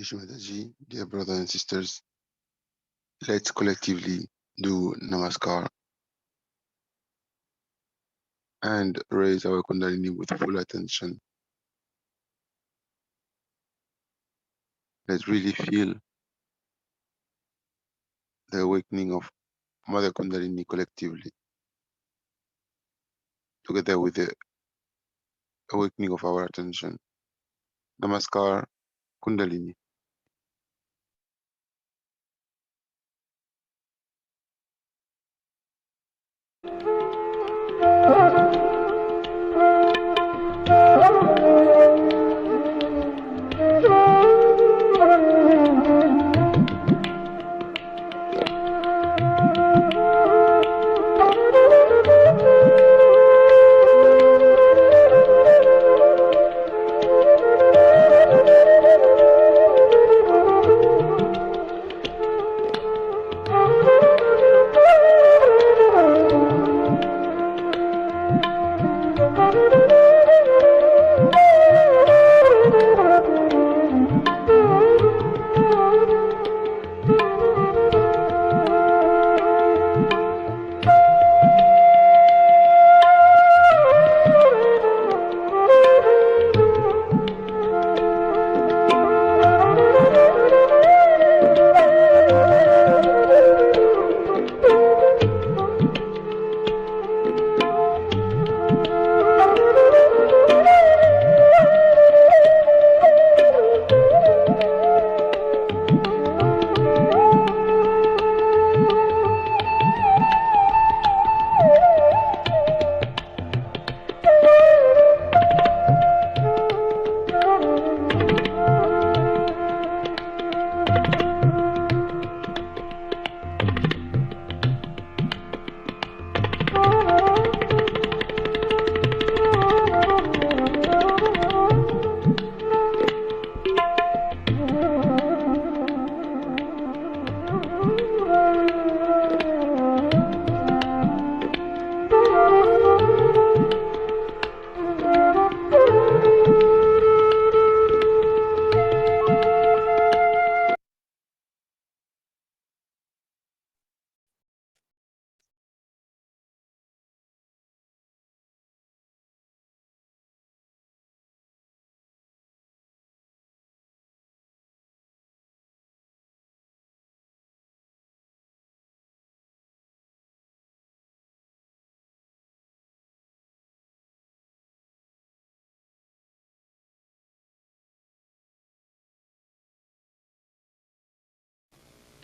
Shri Mataji, dear brothers and sisters, let's collectively do Namaskar and raise our Kundalini with full attention. Let's really feel the awakening of Mother Kundalini collectively, together with the awakening of our attention. Namaskar, Kundalini.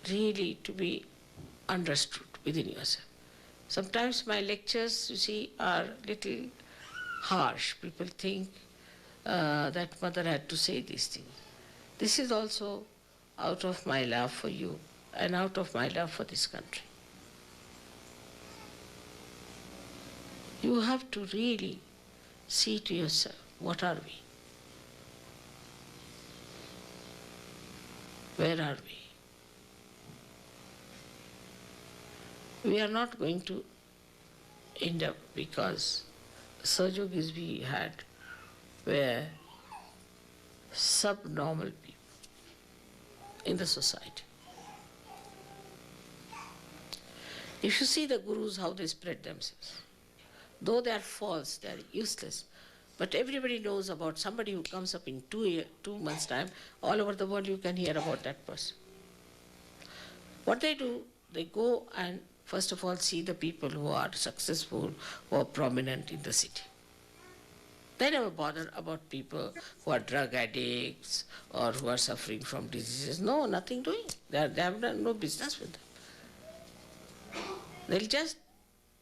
Really to be understood within yourself. Sometimes my lectures, you see, are little harsh. People think that mother had to say these things. This is also out of my love for you and out of my love for this country. You have to really see to yourself, what are we? Where are we? We are not going to end up, because Sajogis we had were subnormal people in the society. If you see the gurus, how they spread themselves, though they are false, they are useless, but everybody knows about somebody who comes up in 2 months' time, all over the world you can hear about that person. What they do, they go and first of all see the people who are successful, who are prominent in the city. They never bother about people who are drug addicts or who are suffering from diseases. No, nothing doing. They have done no business with them. They'll just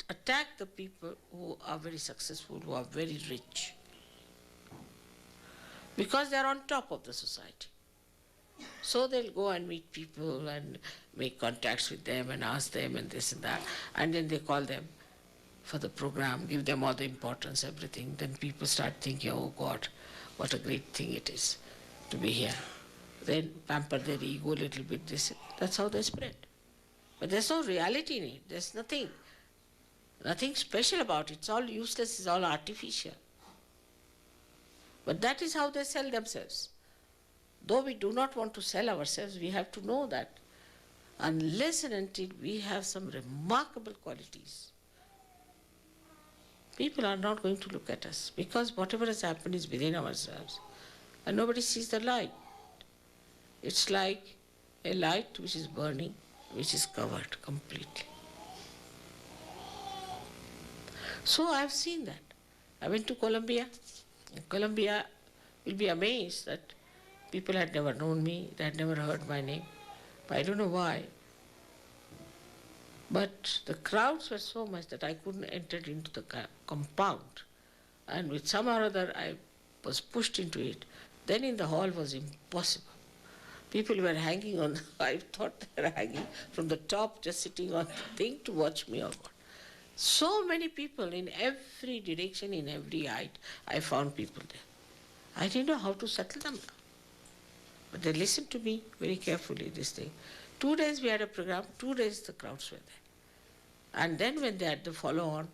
attack the people who are very successful, who are very rich, because they are on top of the society. So they'll go and meet people and make contacts with them and ask them and this and that, and then they call them for the program, give them all the importance, everything. Then people start thinking, oh God, what a great thing it is to be here. Then pamper their ego a little bit. That's how they spread. But there's no reality in it. There's nothing special about it. It's all useless, it's all artificial. But that is how they sell themselves. Though we do not want to sell ourselves, we have to know that unless and until we have some remarkable qualities, people are not going to look at us, because whatever has happened is within ourselves and nobody sees the light. It's like a light which is burning, which is covered completely. So I have seen that. I went to Colombia. In Colombia, you'll be amazed that people had never known me, they had never heard my name. I don't know why. But the crowds were so much that I couldn't enter into the compound. And with some or other, I was pushed into it. Then in the hall was impossible. People were hanging on, I thought they were hanging from the top, just sitting on the thing to watch me or what. So many people in every direction, in every height, I found people there. I didn't know how to settle them down. But they listened to me very carefully, this thing. 2 days we had a program, 2 days the crowds were there. And then when they had the follow-on,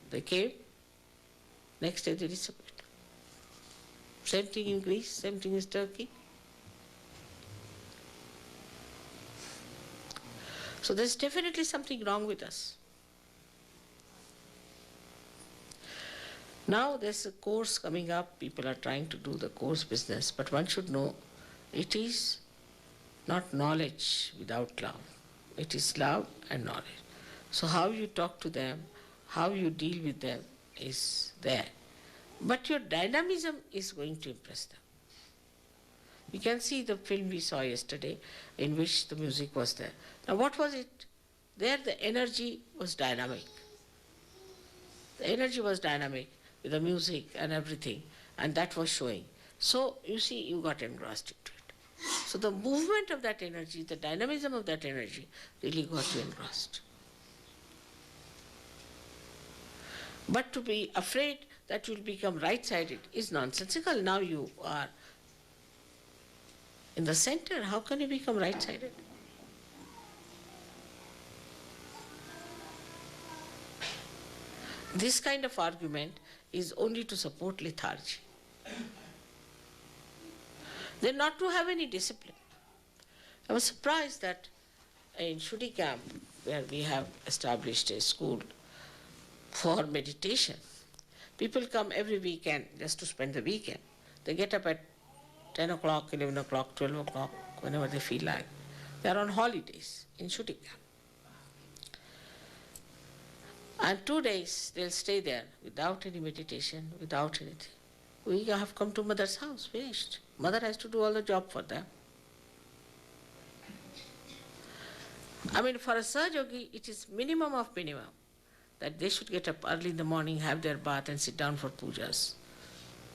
they came, next day they disappeared. Same thing in Greece, same thing in Turkey. So there's definitely something wrong with us. Now there's a course coming up, people are trying to do the course business, but one should know it is not knowledge without love. It is love and knowledge. So how you talk to them, how you deal with them is there. But your dynamism is going to impress them. You can see the film we saw yesterday in which the music was there. Now what was it? There the energy was dynamic. The energy was dynamic with the music and everything, and that was showing. So you see, you got engrossed into it. So the movement of that energy, the dynamism of that energy really got you engrossed. But to be afraid that you'll become right-sided is nonsensical. Now you are in the center. How can you become right-sided? This kind of argument is only to support lethargy. They're not to have any discipline. I was surprised that in Shri camp, where we have established a school for meditation, people come every weekend just to spend the weekend. They get up at 10 o'clock, 11 o'clock, 12 o'clock, whenever they feel like. They're on holidays in Shri camp. And 2 days they'll stay there without any meditation, without anything. We have come to mother's house, finished. Mother has to do all the job for them. I mean, for a Sahaja yogi, it is minimum of minimum that they should get up early in the morning, have their bath and sit down for pujas.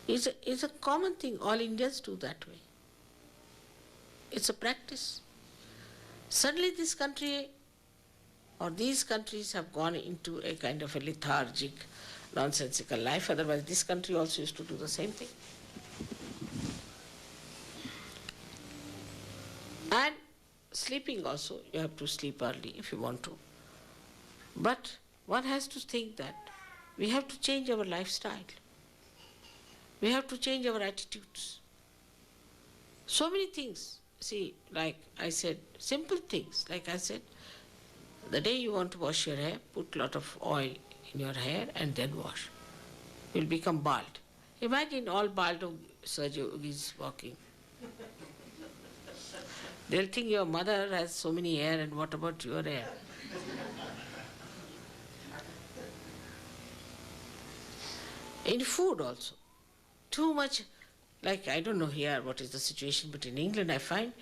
It's a common thing. All Indians do that way. It's a practice. Suddenly this country or these countries have gone into a kind of a lethargic, nonsensical life. Otherwise, this country also used to do the same thing. And sleeping also, you have to sleep early if you want to. But one has to think that we have to change our lifestyle. We have to change our attitudes. So many things. See, like I said, simple things. Like I said, the day you want to wash your hair, put a lot of oil in your hair and then wash. You'll become bald. Imagine all bald Sahaja yogis walking. They'll think your mother has so many hair and what about your hair? In food also. Too much, like I don't know here what is the situation, but in England I find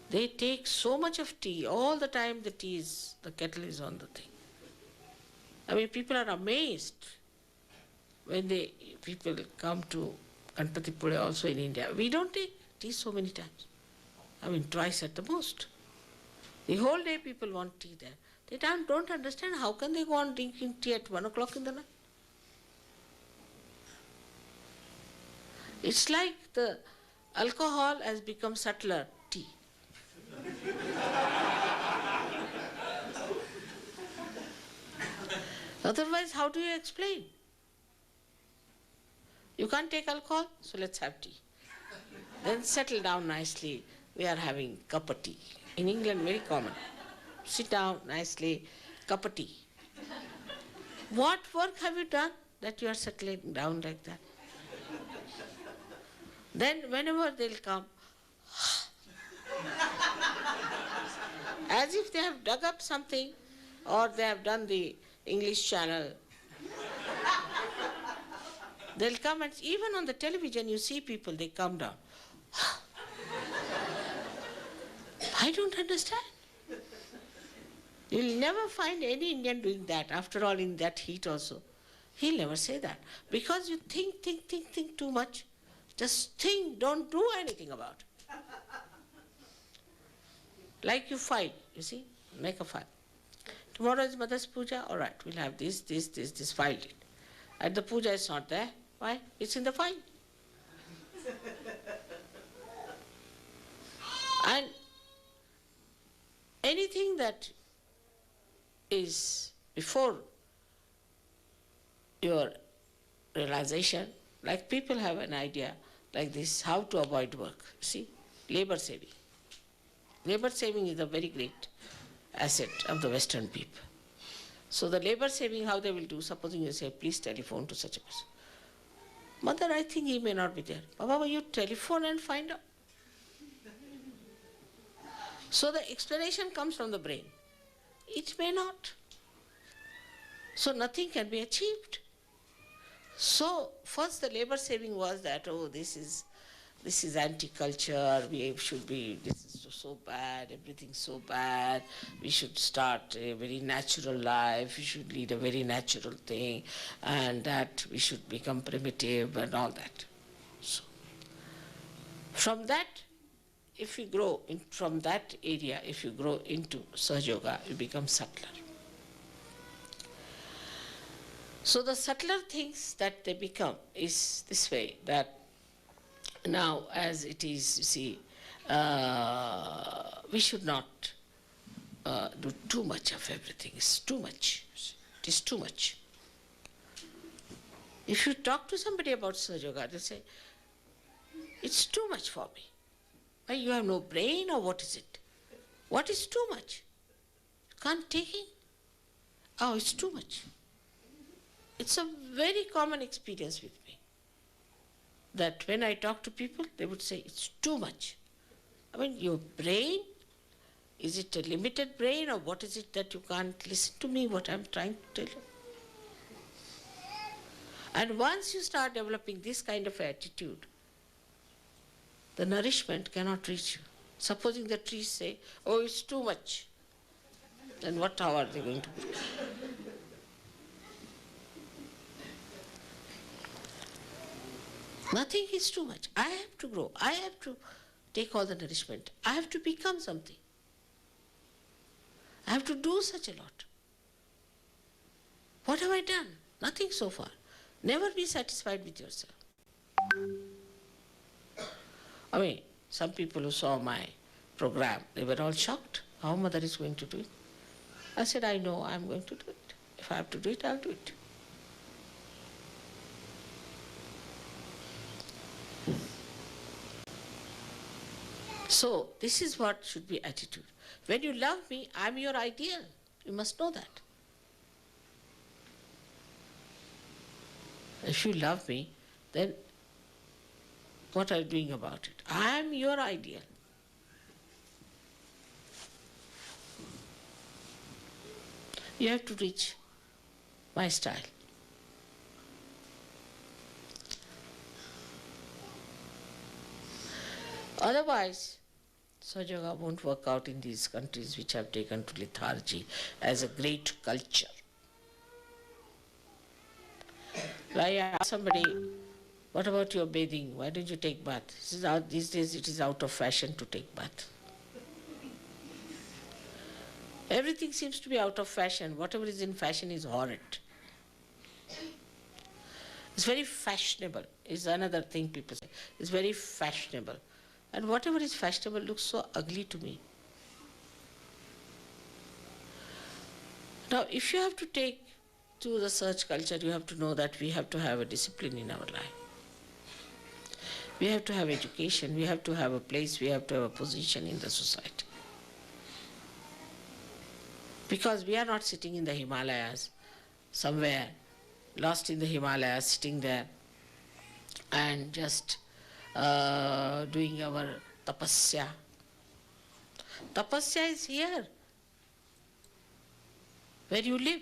they take so much of tea, all the time the kettle is on the thing. I mean, people are amazed when people come to Ganpatipule also in India. We don't take tea so many times. I mean, twice at the most. The whole day people want tea there. They don't understand how can they go on drinking tea at 1 o'clock in the night. It's like the alcohol has become subtler tea. Otherwise, how do you explain? You can't take alcohol, so let's have tea. Then settle down nicely. We are having cup of tea. In England, very common. Sit down nicely, cup of tea. What work have you done that you are settling down like that? Then whenever they'll come, as if they have dug up something or they have done the English channel, they'll come, and even on the television you see people, they come down. I don't understand. You'll never find any Indian doing that. After all, in that heat also. He'll never say that. Because you think too much. Just think, don't do anything about it. Like you file, you see, make a file. Tomorrow is Mother's Puja, all right, we'll have this, filed it. And the puja is not there. Why? It's in the file. And anything that is before your realization, like people have an idea like this, how to avoid work. See, labor saving. Labor saving is a very great asset of the Western people. So the labor saving, how they will do, supposing you say, please telephone to such a person. Mother, I think he may not be there. Baba, you telephone and find out. So the explanation comes from the brain. It may not. So nothing can be achieved. So first the labor saving was that, oh, this is anti-culture, this is so bad, everything's so bad, we should start a very natural life, we should lead a very natural thing, and that we should become primitive and all that. So from that, if you grow from that area, if you grow into Sahaja Yoga, you become subtler. So the subtler things that they become is this way, that now as it is, you see, we should not do too much of everything. It's too much. It is too much. If you talk to somebody about Sahaja Yoga, they'll say, it's too much for me. Why, you have no brain, or what is it? What is too much? You can't take it? Oh, it's too much. It's a very common experience with me, that when I talk to people, they would say, it's too much. I mean, your brain, is it a limited brain, or what is it that you can't listen to me, what I'm trying to tell you? And once you start developing this kind of attitude, the nourishment cannot reach you. Supposing the trees say, oh, it's too much, then how are they going to grow? Nothing is too much. I have to grow. I have to take all the nourishment. I have to become something. I have to do such a lot. What have I done? Nothing so far. Never be satisfied with yourself. I mean, some people who saw my program, they were all shocked. How Mother is going to do it? I said, I know I'm going to do it. If I have to do it, I'll do it. So this is what should be attitude. When you love me, I'm your ideal. You must know that. If you love me, then what are you doing about it? I'm your ideal. You have to reach my style. Otherwise, Sahaja Yoga won't work out in these countries which have taken to lethargy as a great culture. I ask somebody, what about your bathing? Why don't you take bath? These days it is out of fashion to take bath. Everything seems to be out of fashion. Whatever is in fashion is horrid. It's very fashionable, is another thing people say. It's very fashionable. And whatever is fashionable looks so ugly to me. Now, if you have to take to the search culture, you have to know that we have to have a discipline in our life. We have to have education, we have to have a place, we have to have a position in the society. Because we are not sitting in the Himalayas, somewhere, lost in the Himalayas, sitting there and just doing our tapasya. Tapasya is here, where you live.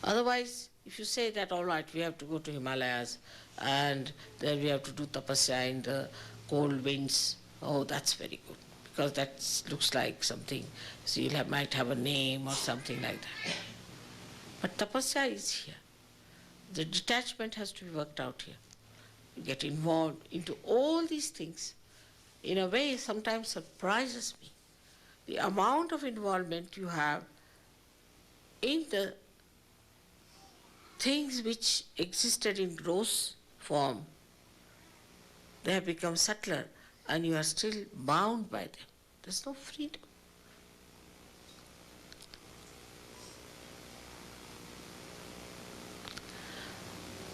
Otherwise, if you say that, all right, we have to go to Himalayas and then we have to do tapasya in the cold winds, oh, that's very good. Because that looks like something, so you might have a name or something like that. But tapasya is here. The detachment has to be worked out here. You get involved into all these things. In a way, sometimes surprises me. The amount of involvement you have in the things which existed in gross form, they have become subtler and you are still bound by them. There's no freedom.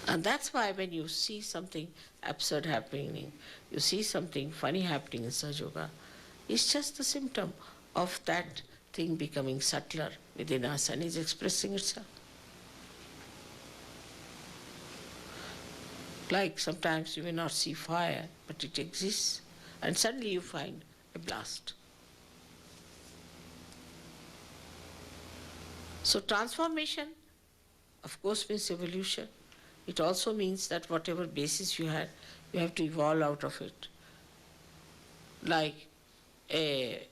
And that's why when you see something absurd happening, you see something funny happening in Sahaja Yoga, it's just a symptom of that thing becoming subtler within us and is expressing itself. Like sometimes you may not see fire, but it exists, and suddenly you find a blast. So transformation, of course, means evolution. It also means that whatever basis you had, you have to evolve out of it. Like a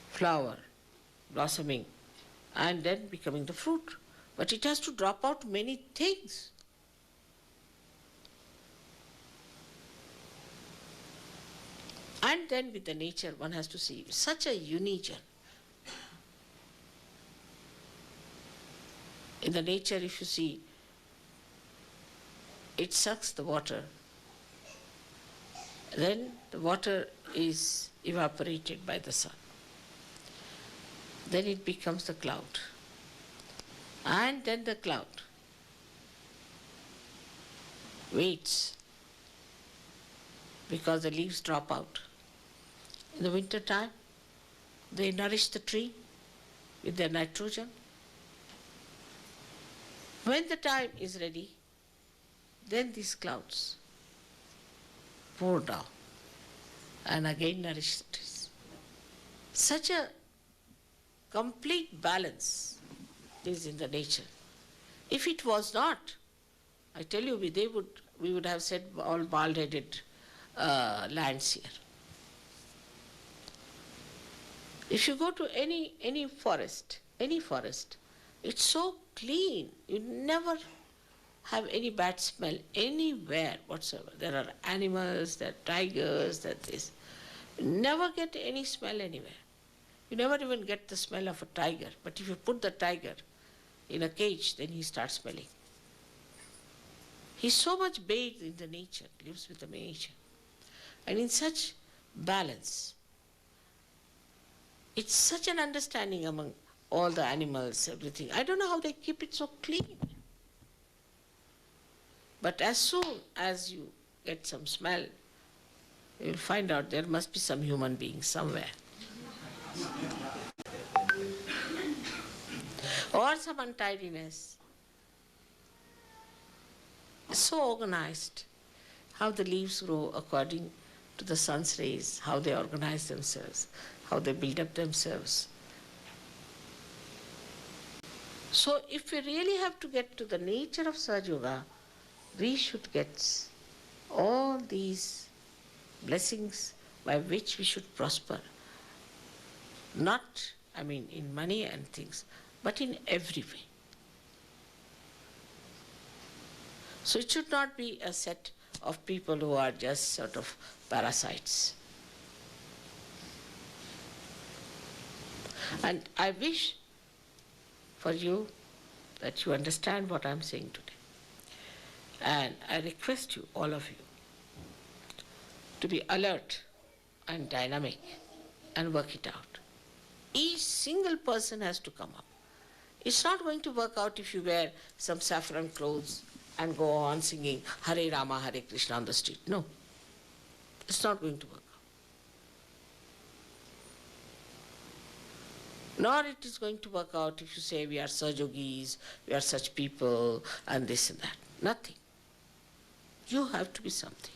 flower blossoming and then becoming the fruit. But it has to drop out many things. And then with the nature, one has to see such a unison. In the nature, if you see, it sucks the water. Then the water is evaporated by the sun. Then it becomes the cloud. And then the cloud waits because the leaves drop out. In the winter time, they nourish the tree with their nitrogen. When the time is ready, then these clouds pour down and again nourish the trees. Such a complete balance is in the nature. If it was not, I tell you, we would have said all bald-headed lands here. If you go to any forest, it's so clean. You never have any bad smell anywhere whatsoever. There are animals, there are tigers, there are this. You never get any smell anywhere. You never even get the smell of a tiger. But if you put the tiger in a cage, then he starts smelling. He's so much bathed in the nature, lives with the nature. And in such balance, it's such an understanding among all the animals, everything. I don't know how they keep it so clean. But as soon as you get some smell, you will find out there must be some human being somewhere. Or some untidiness. It's so organized. How the leaves grow according to the sun's rays, how they organize themselves, how they build up themselves. So if we really have to get to the nature of Sahaja Yoga, we should get all these blessings by which we should prosper. Not, in money and things, but in every way. So it should not be a set of people who are just sort of parasites. And I wish for you that you understand what I'm saying today. And I request you, all of you, to be alert and dynamic and work it out. Each single person has to come up. It's not going to work out if you wear some saffron clothes and go on singing Hare Rama, Hare Krishna on the street. No, it's not going to work out. Nor it is going to work out if you say we are Sahajogis, we are such people, and this and that. Nothing. You have to be something.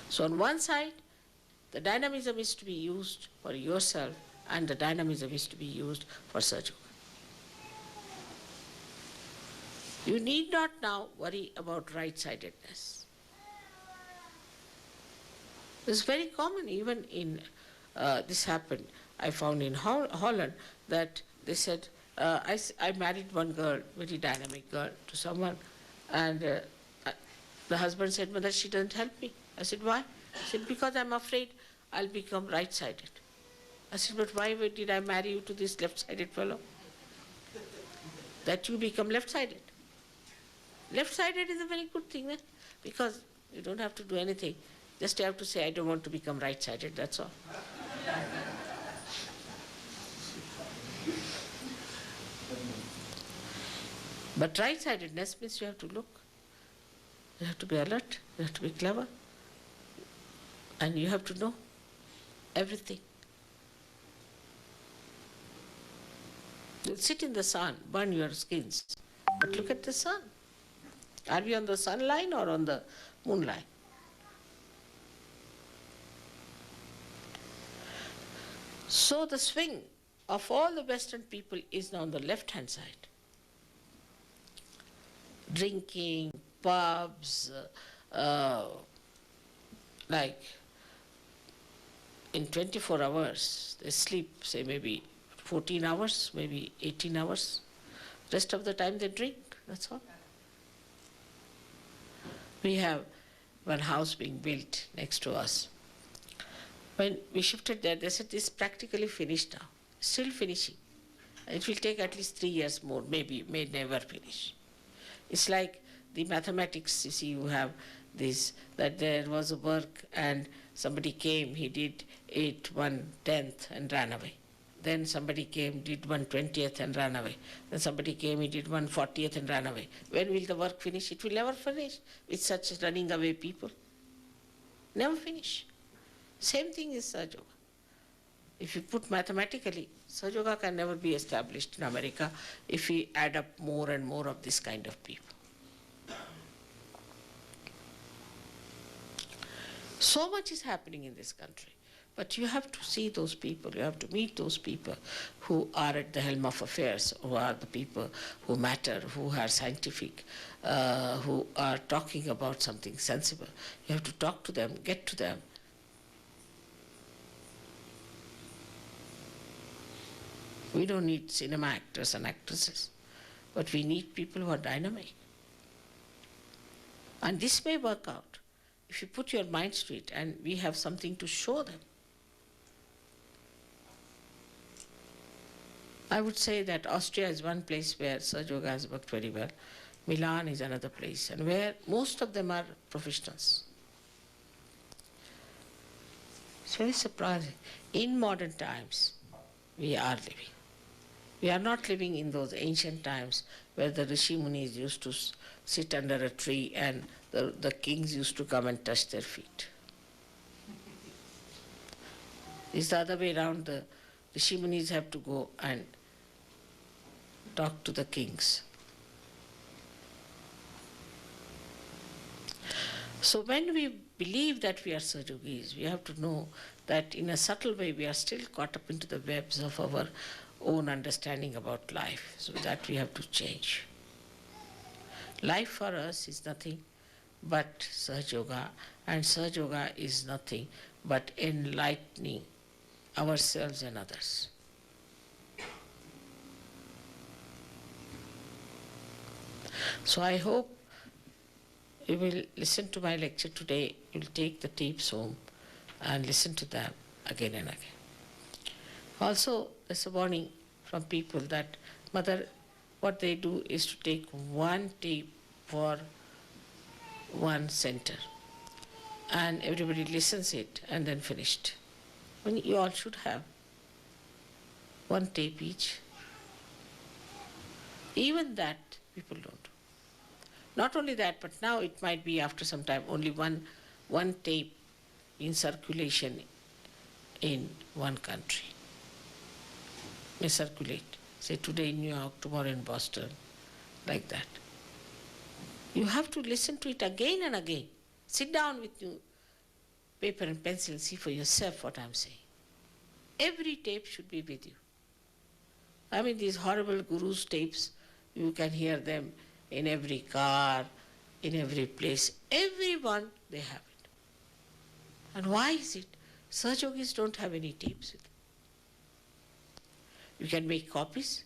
So on one side, the dynamism is to be used for yourself, and the dynamism is to be used for Sahaja. You need not now worry about right-sidedness. It's very common, even in, this happened, I found in Holland, that they said, I married one girl, very dynamic girl, to someone, and the husband said, Mother, she doesn't help me. I said, why? He said, because I'm afraid I'll become right-sided. I said, but why did I marry you to this left-sided fellow? That you become left-sided. Left-sided is a very good thing, eh? Because you don't have to do anything. Just have to say, I don't want to become right-sided, that's all. But right-sidedness means you have to look. You have to be alert, you have to be clever, and you have to know everything. You'll sit in the sun, burn your skins, but look at the sun. Are we on the sun line or on the moon line? So the swing of all the Western people is now on the left-hand side. Drinking, pubs, like in 24 hours, they sleep, say maybe 14 hours, maybe 18 hours. Rest of the time they drink, that's all. We have one house being built next to us. When we shifted there, they said it's practically finished now, still finishing. It will take at least 3 years more, maybe, may never finish. It's like the mathematics, you see, you have this, that there was a work and somebody came, he did it 1/10 and ran away. Then somebody came, did 1/20 and ran away. Then somebody came, he did 1/40 and ran away. When will the work finish? It will never finish with such running away people. Never finish. Same thing is Sahaja. If you put mathematically, Sahaja can never be established in America if we add up more and more of this kind of people. So much is happening in this country, but you have to see those people, you have to meet those people who are at the helm of affairs, who are the people who matter, who are scientific, who are talking about something sensible. You have to talk to them, get to them. We don't need cinema actors and actresses, but we need people who are dynamic. And this may work out if you put your minds to it, and we have something to show them. I would say that Austria is one place where Sahaja Yoga has worked very well. Milan is another place, and where most of them are professionals. It's very surprising. In modern times, we are living. We are not living in those ancient times where the Rishi Munis used to sit under a tree and the kings used to come and touch their feet. It's the other way around. The Rishi Munis have to go and talk to the kings. So when we believe that we are Sahajogis, we have to know that in a subtle way we are still caught up into the webs of our own understanding about life. So that we have to change. Life for us is nothing but Sahaja Yoga, and Sahaja Yoga is nothing but enlightening ourselves and others. So I hope you will listen to my lecture today, you will take the tapes home and listen to them again and again. Also, there's a warning from people that, Mother, what they do is to take one tape for one center, and everybody listens it and then finished. When you all should have one tape each, Even that people don't do. Not only that, but now it might be after some time only one tape in circulation in one country. May circulate. Say today in New York, tomorrow in Boston, like that. You have to listen to it again and again. Sit down with you, paper and pencil, see for yourself what I'm saying. Every tape should be with you. I mean, these horrible gurus' tapes, you can hear them in every car, in every place. Everyone, they have it. And why is it? Sahajogis don't have any tapes with them. You can make copies.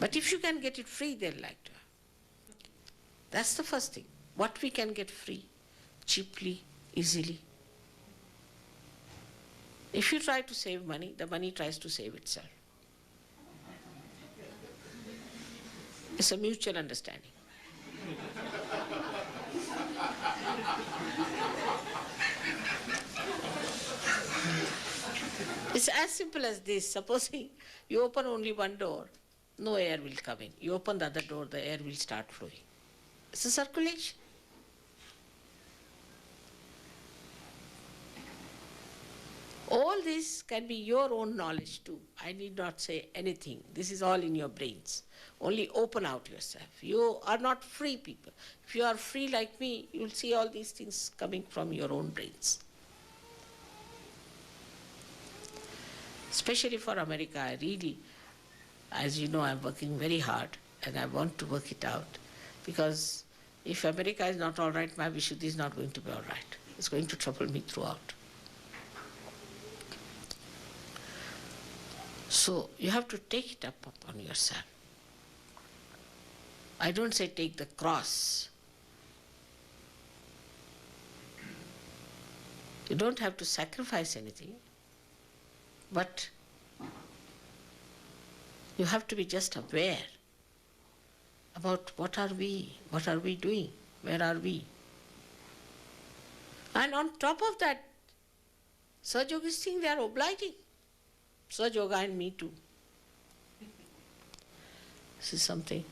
But if you can get it free, they'll like to have. That's the first thing. What we can get free, cheaply, easily. If you try to save money, the money tries to save itself. It's a mutual understanding. It's as simple as this. Supposing you open only one door, no air will come in. You open the other door, the air will start flowing. It's a circulation. All this can be your own knowledge too. I need not say anything. This is all in your brains. Only open out yourself. You are not free people. If you are free like me, you will see all these things coming from your own brains. Especially for America, I really, as you know, I'm working very hard and I want to work it out. Because if America is not all right, my Vishuddhi is not going to be all right. It's going to trouble me throughout. So you have to take it up upon yourself. I don't say take the cross. You don't have to sacrifice anything, but you have to be just aware about what are we doing, where are we. And on top of that, Sahajogis think they are obliging. Sahaja and me too. This is something.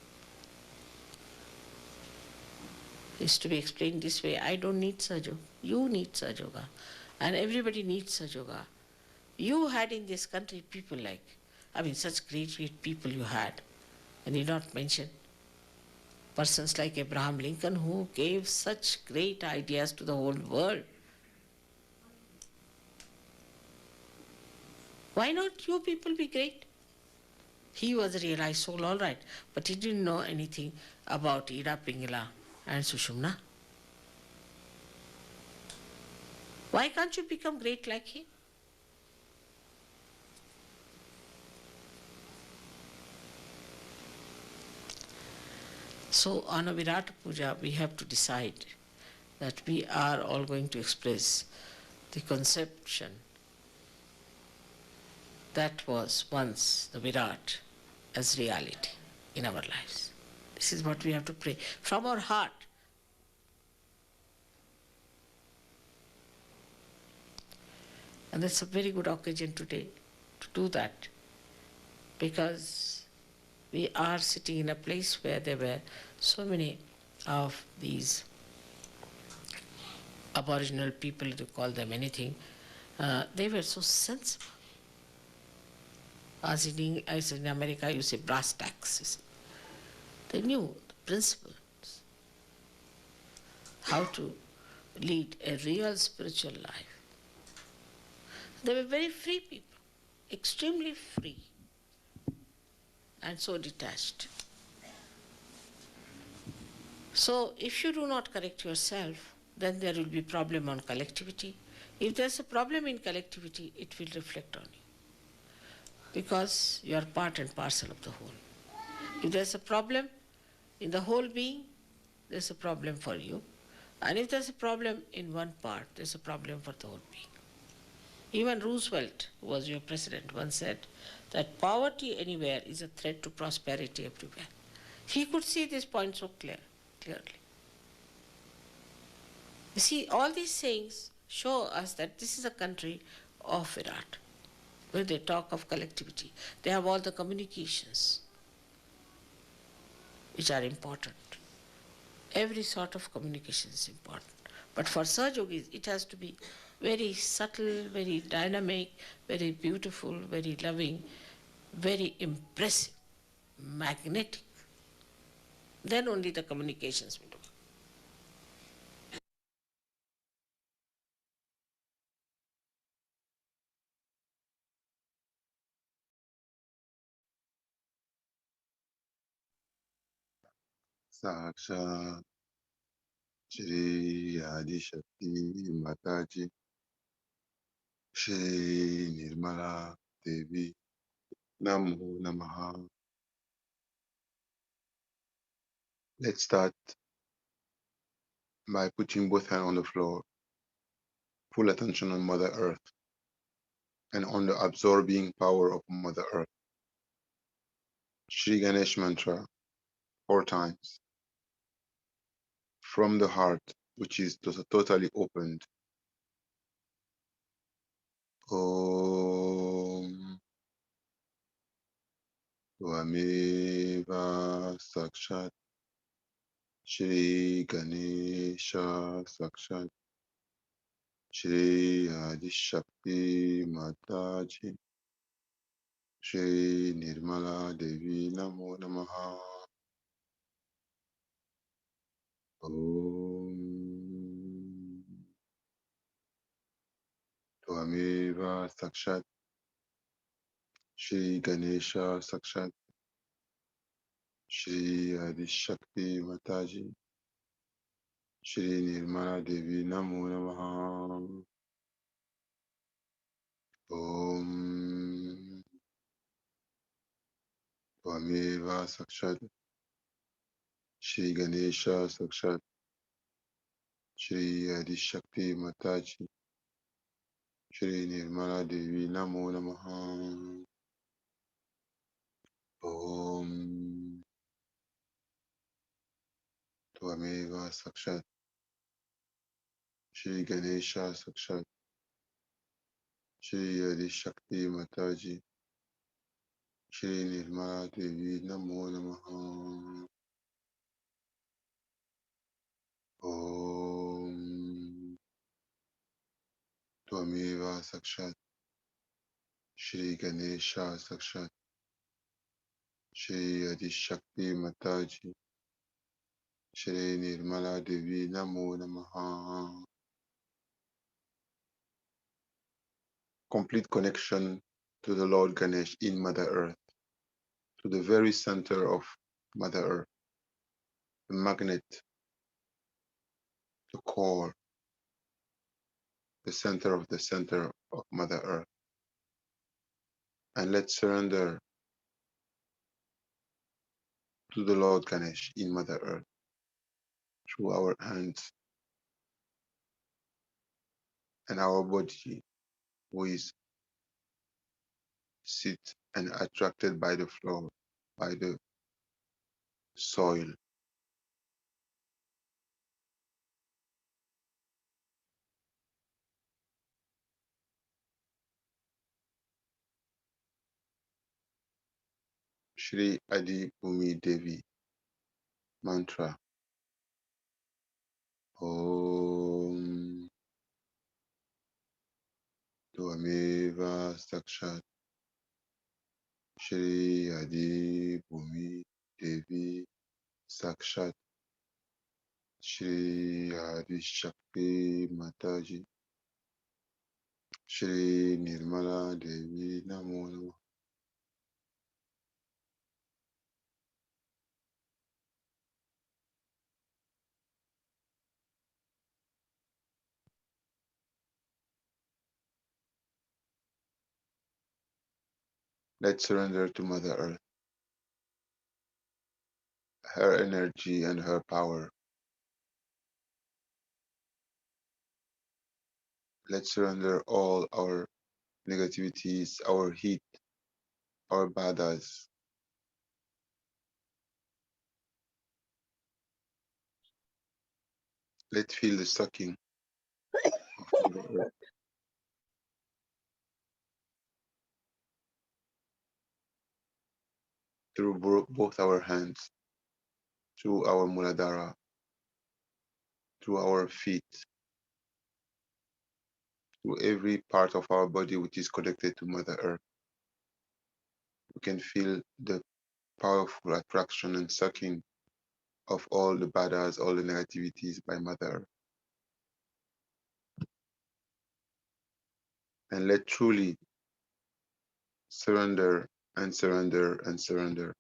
It's to be explained this way. I don't need Sahaja. You need Sahaja. And everybody needs Sahaja. You had in this country people like, such great people you had. And you not mention persons like Abraham Lincoln who gave such great ideas to the whole world. Why not you people be great? He was a realized soul, all right, but he didn't know anything about Ida, Pingala and Sushumna. Why can't you become great like him? So on a Virata Puja, we have to decide that we are all going to express the conception that was once the Virat as reality in our lives. This is what we have to pray from our heart. And that's a very good occasion today to do that, because we are sitting in a place where there were so many of these aboriginal people, to call them anything, they were so sensible. As in America, you say brass tacks. They knew the principles, how to lead a real spiritual life. They were very free people, extremely free, and so detached. So if you do not correct yourself, then there will be problem on collectivity. If there's a problem in collectivity, it will reflect on you, because you are part and parcel of the whole. If there's a problem in the whole being, there's a problem for you. And if there's a problem in one part, there's a problem for the whole being. Even Roosevelt, who was your president, once said that poverty anywhere is a threat to prosperity everywhere. He could see this point so clearly. You see, all these sayings show us that this is a country of Virat. when they talk of collectivity. They have all the communications which are important. Every sort of communication is important. But for Sahaja Yogis, it has to be very subtle, very dynamic, very beautiful, very loving, very impressive, magnetic. Then only the communications will do. Sahaja, Shri Adi Shakti Mataji, Shri Nirmala Devi, Namo Namaha. Let's start by putting both hands on the floor, full attention on Mother Earth and on the absorbing power of Mother Earth. Shri Ganesh mantra 4 times from the heart, which is totally opened. Om Tvameva Sakshat Shri Ganesha Sakshat Shri Adishakti Mataji Shri Nirmala Devi Namo Namaha. Om Tvameva Sakshat Shri Ganesha Sakshat Shri Adishakti Mataji Shri Nirmala Devi Namo Namaha. Om Tvameva Sakshat Shri Ganesha Sakshat Shri Adishakti Mataji Shri Nirmala Devi Namo Namaha. Om Tvameva Sakshat Shri Ganesha Sakshat Shri Adishakti Mataji Shri Nirmala Devi Namo Namaha. Om Tvameva Sakshat Shri Ganesha Sakshat Shri Adishakti Mataji Shri Nirmala Devi Namo Namaha. Complete connection to the Lord Ganesh in Mother Earth, to the very center of Mother Earth, the magnet, the core, the center of Mother Earth. And let's surrender to the Lord Ganesh in Mother Earth through our hands and our body, who is sit and attracted by the floor, by the soil. Shri Adi Bhumi Devi mantra. Om Tvameva Sakshat Shri Adi Bhumi Devi Sakshat Shri Adi Shakti Mataji Shri Nirmala Devi Namo Namaha. Let's surrender to Mother Earth, her energy and her power. Let's surrender all our negativities, our heat, our badas. Let's feel the sucking of Mother Earth. through both our hands, through our Muladhara, through our feet, through every part of our body which is connected to Mother Earth. We can feel the powerful attraction and sucking of all the baddhas, all the negativities by Mother Earth. And let truly surrender and surrender and surrender.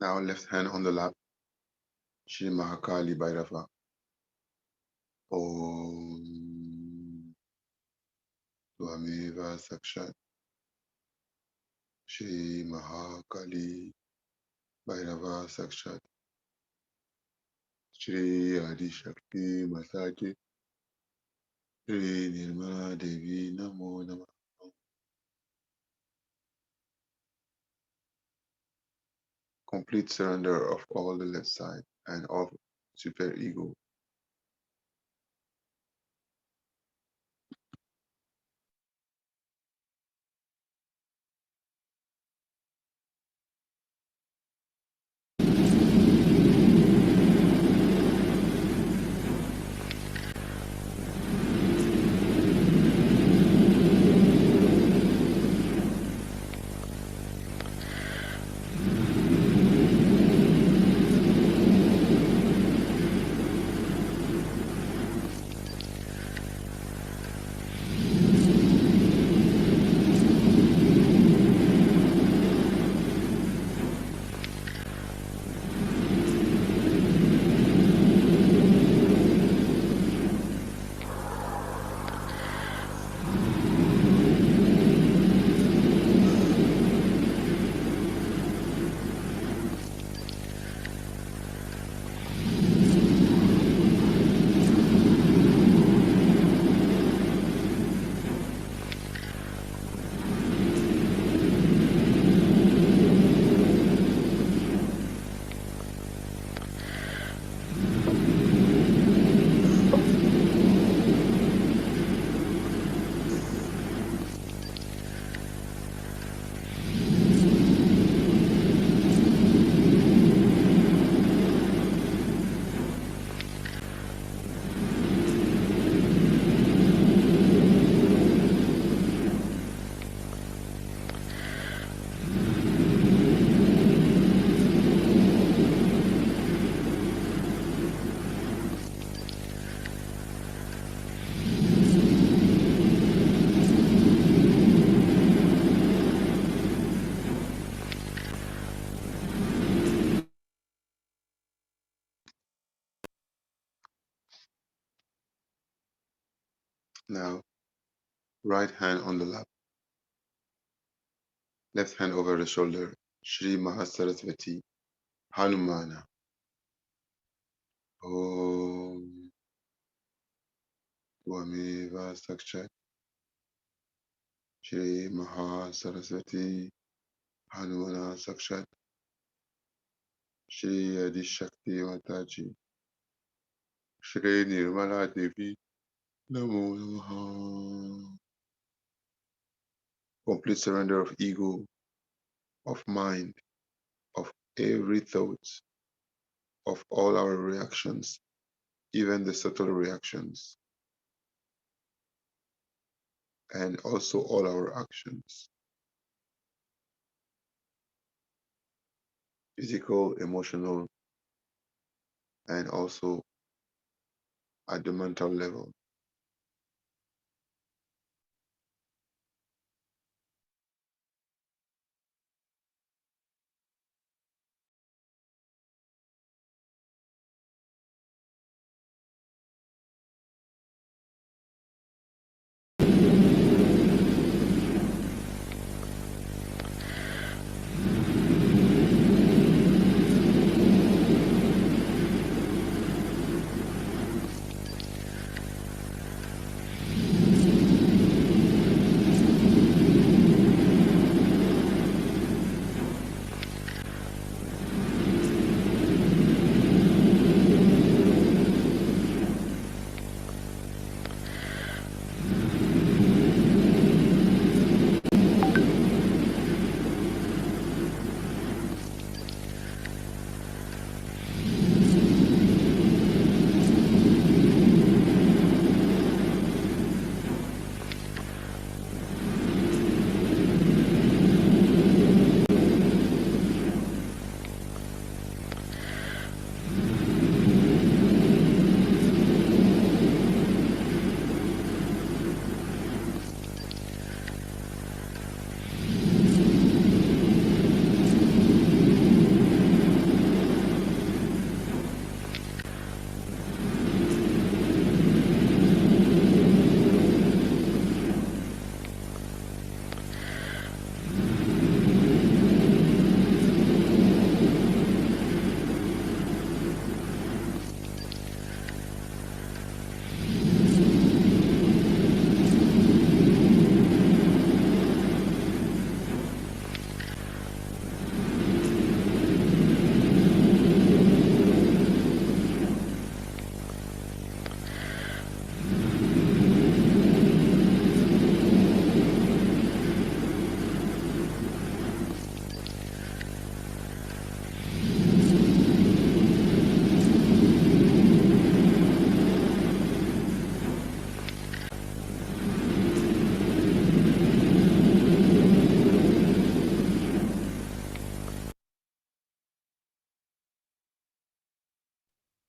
Now left hand on the lap, Shri Mahakali Bhairava. Om Tvameva Sakshat Shri Mahakali Bhairava Sakshat Shri Adi Shakti Masaki Shri Nirmala Devi Namo Namah. Complete surrender of all the left side and of super ego. Now, right hand on the lap, left hand over the shoulder. Shri Mahasarasvati Hanumana. Om Tvameva Sakshat Shri Mahasarasvati Hanumana Sakshat Shri Adishakti Mataji Shri Nirmala Devi Namo Namaha. Complete surrender of ego, of mind, of every thought, of all our reactions, even the subtle reactions, and also all our actions, physical, emotional, and also at the mental level.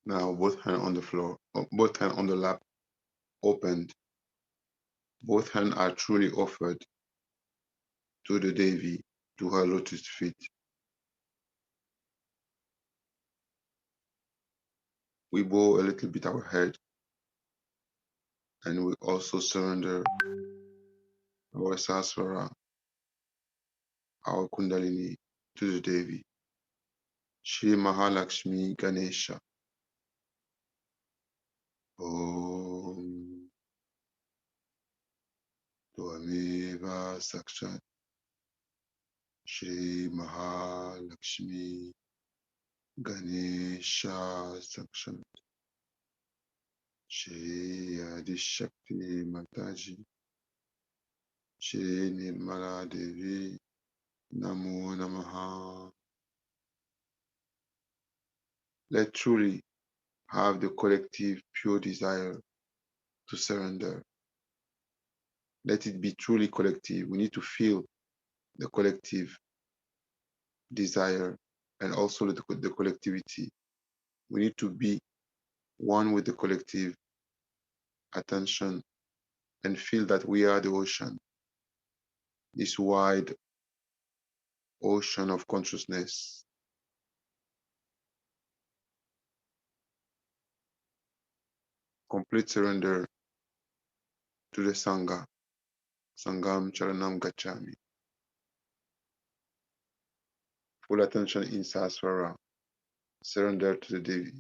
Now both hands on the floor, both hands on the lap, opened. Both hands are truly offered to the Devi, to her lotus feet. We bow a little bit our head, and we also surrender our Sasvara, our Kundalini, to the Devi. Shri Mahalakshmi Ganesha. Om Tvameva Sakshat Shri Mahalakshmi Ganesha Sakshat Shri Adishakti Mataji Shri Nirmala Devi Namo Namaha. Let truly have the collective pure desire to surrender. Let it be truly collective. We need to feel the collective desire and also the collectivity. We need to be one with the collective attention and feel that we are the ocean, this wide ocean of consciousness. Complete surrender to the Sangha. Sangam Charanam Gacchami. Full attention in Saswara. Surrender to the Devi.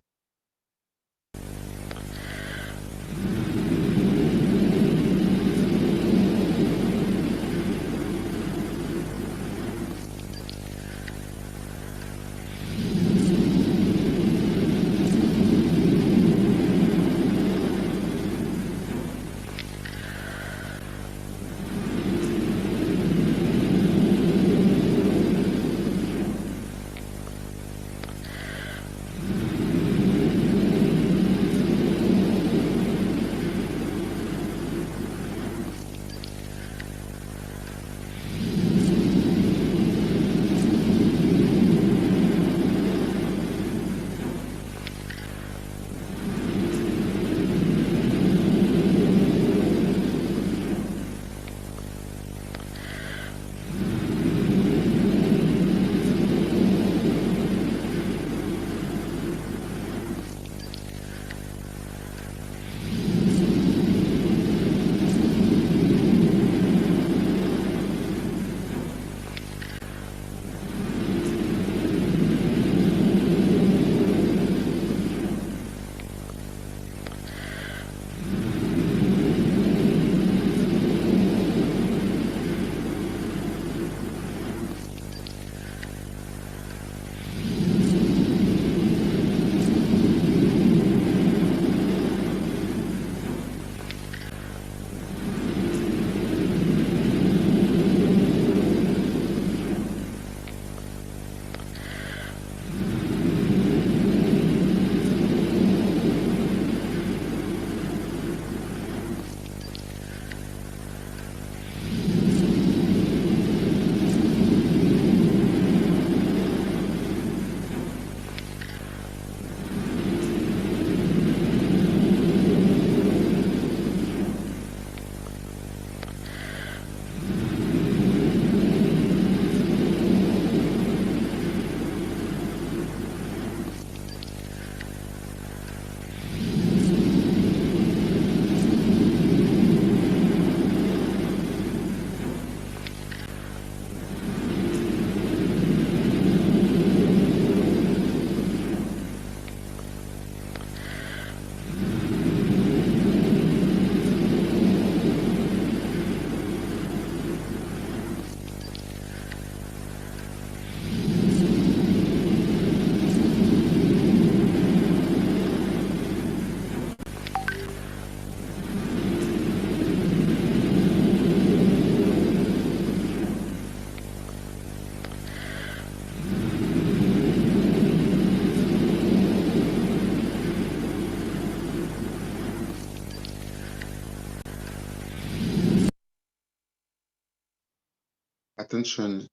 Attention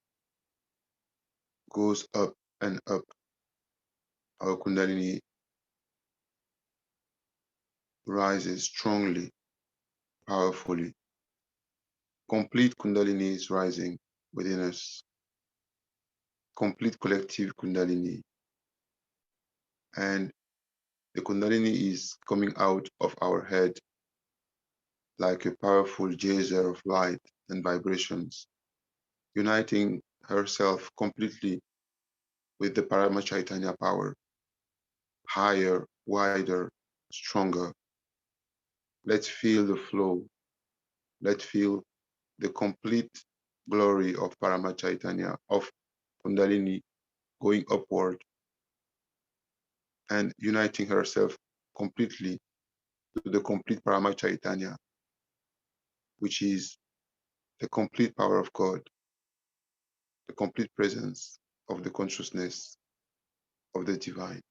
goes up and up. Our Kundalini rises strongly, powerfully. Complete Kundalini is rising within us. Complete collective Kundalini. And the Kundalini is coming out of our head like a powerful geyser of light and vibrations, uniting herself completely with the Paramachaitanya power, higher, wider, stronger. Let's feel the flow. Let's feel the complete glory of Paramachaitanya, of Kundalini going upward and uniting herself completely to the complete Paramachaitanya, which is the complete power of God, the complete presence of the consciousness of the divine.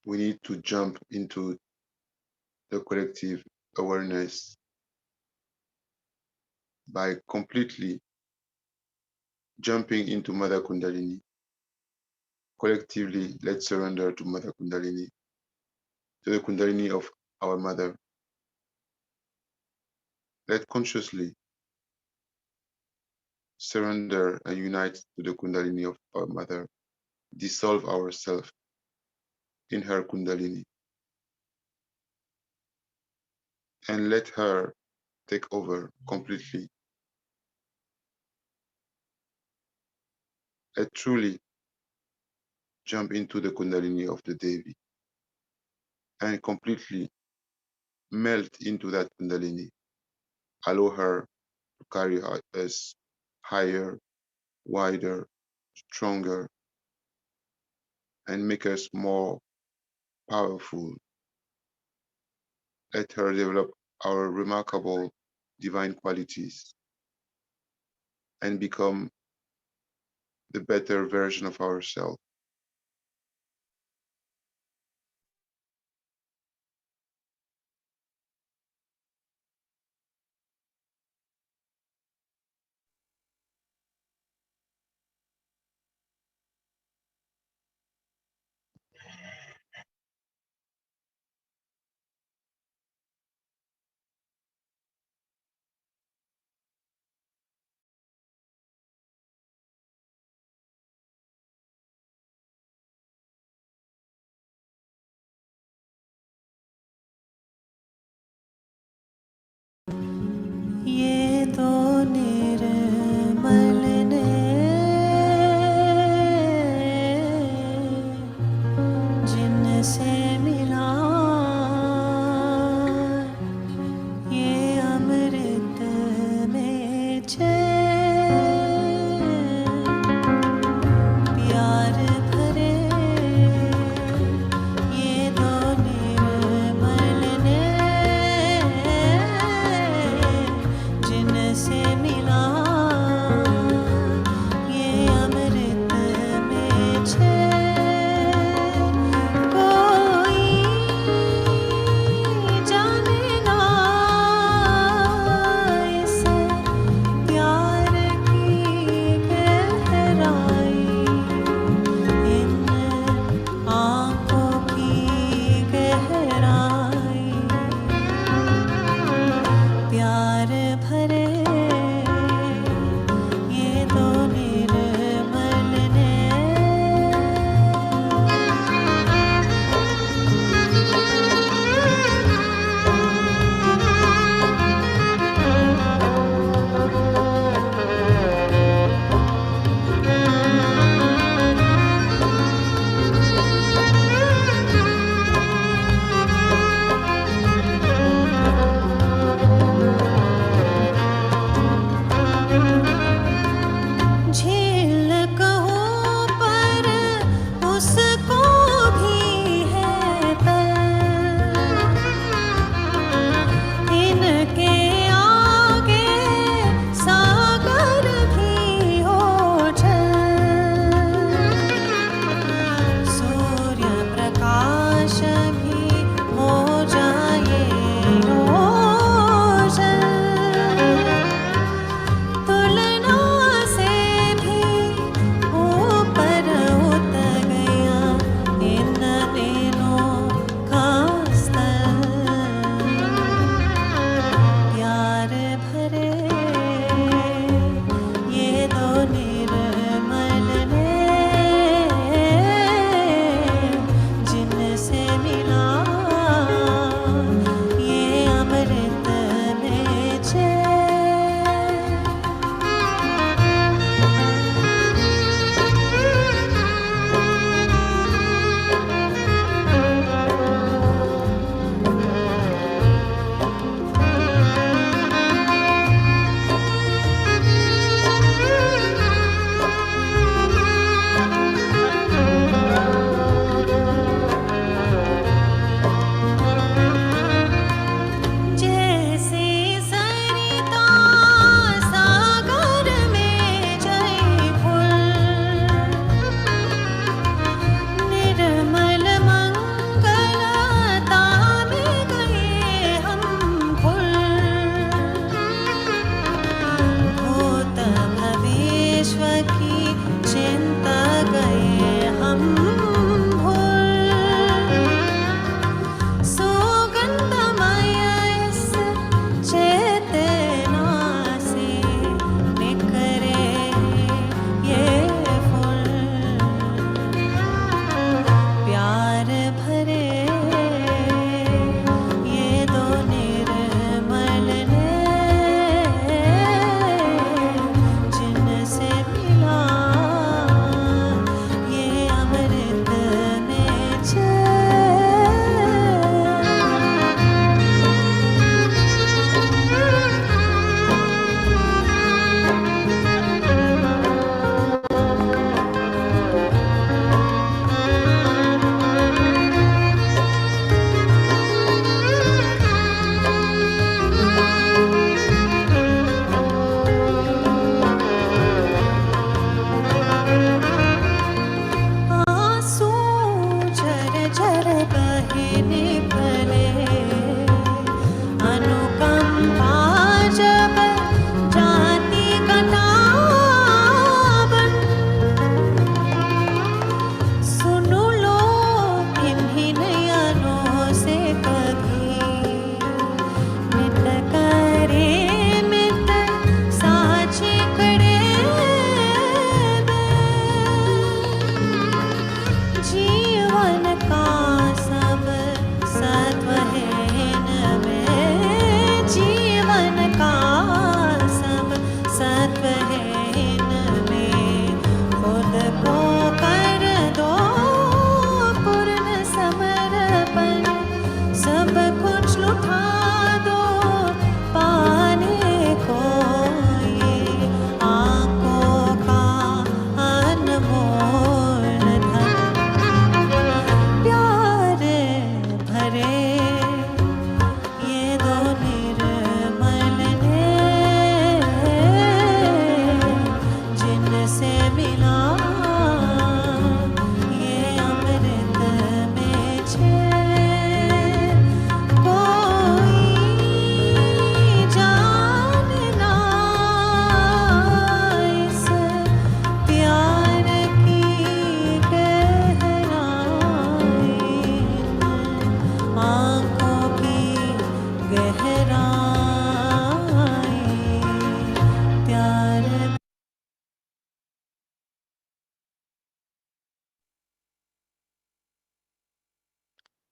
we need to jump into the collective awareness by completely jumping into Mother Kundalini. Collectively, let's surrender to Mother Kundalini, to the Kundalini of our Mother. Let consciously surrender and unite to the Kundalini of our Mother. Dissolve ourselves in her Kundalini and let her take over completely. Let truly jump into the Kundalini of the Devi and completely melt into that Kundalini. Allow her to carry us higher, wider, stronger, and make us more powerful. Let her develop our remarkable divine qualities and become the better version of ourselves. ये तो निर्मल ने जिनसे मिला ये अमृत में चैन प्यार भरे ये दो निर्मल ने जिनसे मिला ये अमृत में चैन कोई जाने ना इस प्यार की गहराई इन आँखों की गहराई प्यार भरे ये दो निर्मल ने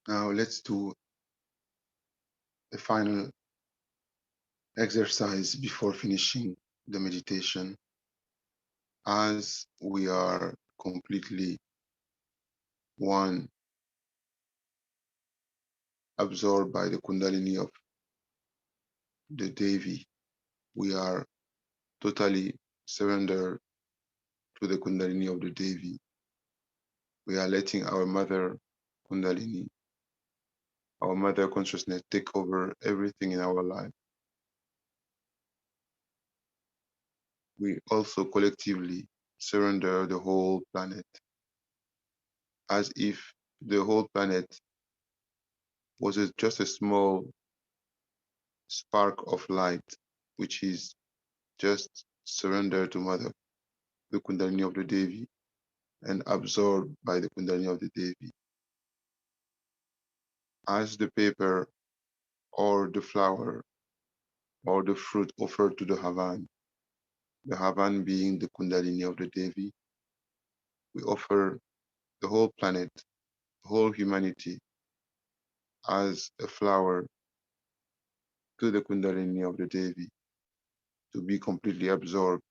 Now let's do the final exercise before finishing the meditation. As we are completely one, absorbed by the Kundalini of the Devi, we are totally surrendered to the Kundalini of the Devi. We are letting our mother Kundalini, our mother consciousness take over everything in our life. We also collectively surrender the whole planet as if the whole planet was just a small spark of light, which is just surrender to Mother, the Kundalini of the Devi, and absorbed by the Kundalini of the Devi. As the paper or the flower or the fruit offered to the Havan being the Kundalini of the Devi, we offer the whole planet, the whole humanity as a flower to the Kundalini of the Devi to be completely absorbed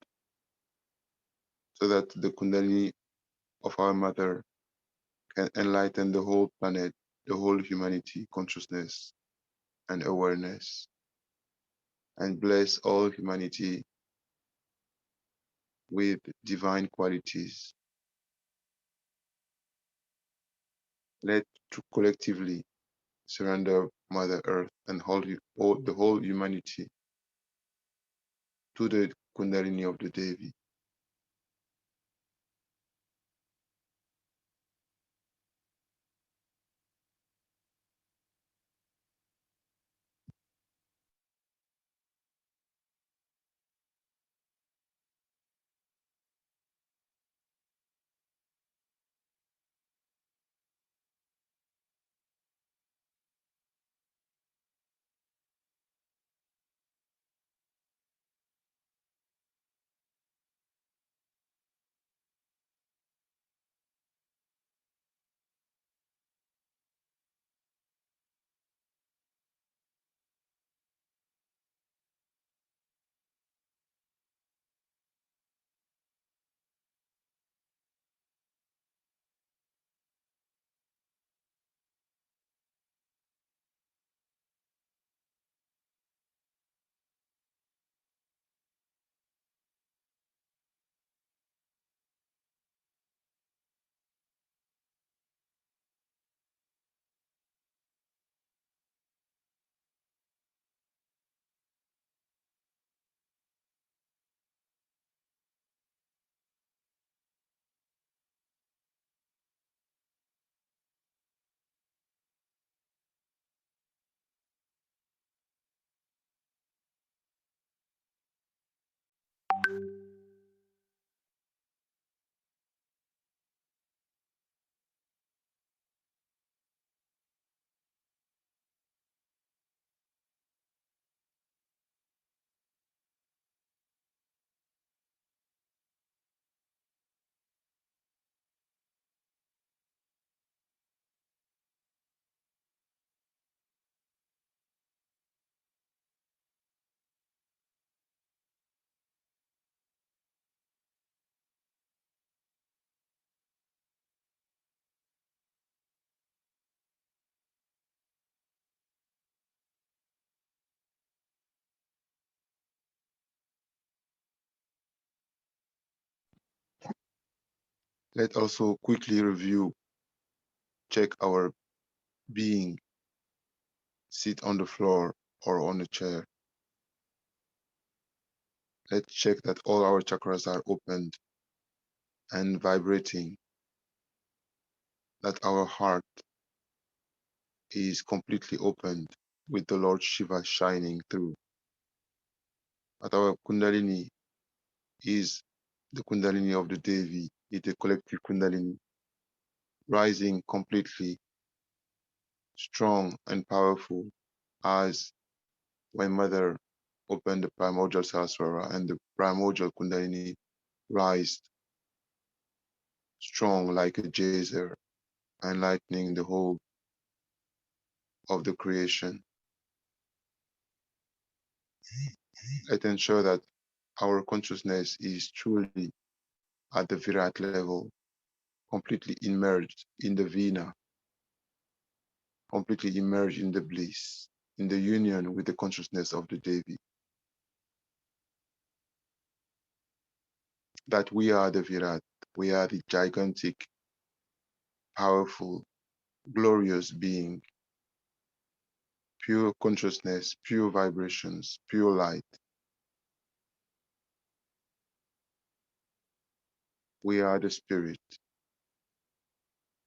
so that the Kundalini of our mother can enlighten the whole planet, the whole humanity consciousness and awareness, and bless all humanity with divine qualities. Let collectively surrender Mother Earth and the whole humanity to the Kundalini of the Devi. Let also quickly review, check our being, sit on the floor or on a chair. Let's check that all our chakras are opened and vibrating, that our heart is completely opened with the Lord Shiva shining through, that our Kundalini is the Kundalini of the Devi, is the collective Kundalini, rising completely strong and powerful as when Mother opened the primordial Sahasrara and the primordial Kundalini rise strong like a geyser, enlightening the whole of the creation. Let's ensure that our consciousness is truly at the Virat level, completely immersed in the Vina, completely immersed in the bliss, in the union with the consciousness of the Devi. That we are the Virat, we are the gigantic, powerful, glorious being, pure consciousness, pure vibrations, pure light. We are the spirit.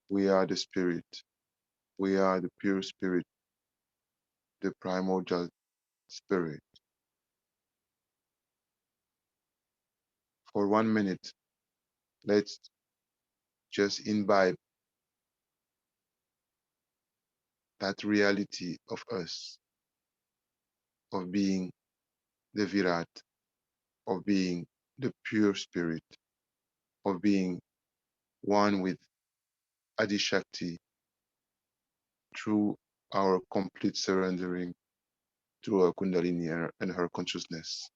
We are the spirit. We are the pure spirit, the primordial spirit. For 1 minute, let's just imbibe that reality of us, of being the Virat, of being the pure spirit, of being one with Adishakti through our complete surrendering to our Kundalini and her consciousness.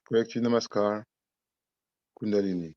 Correct, Namaskar, Kundalini.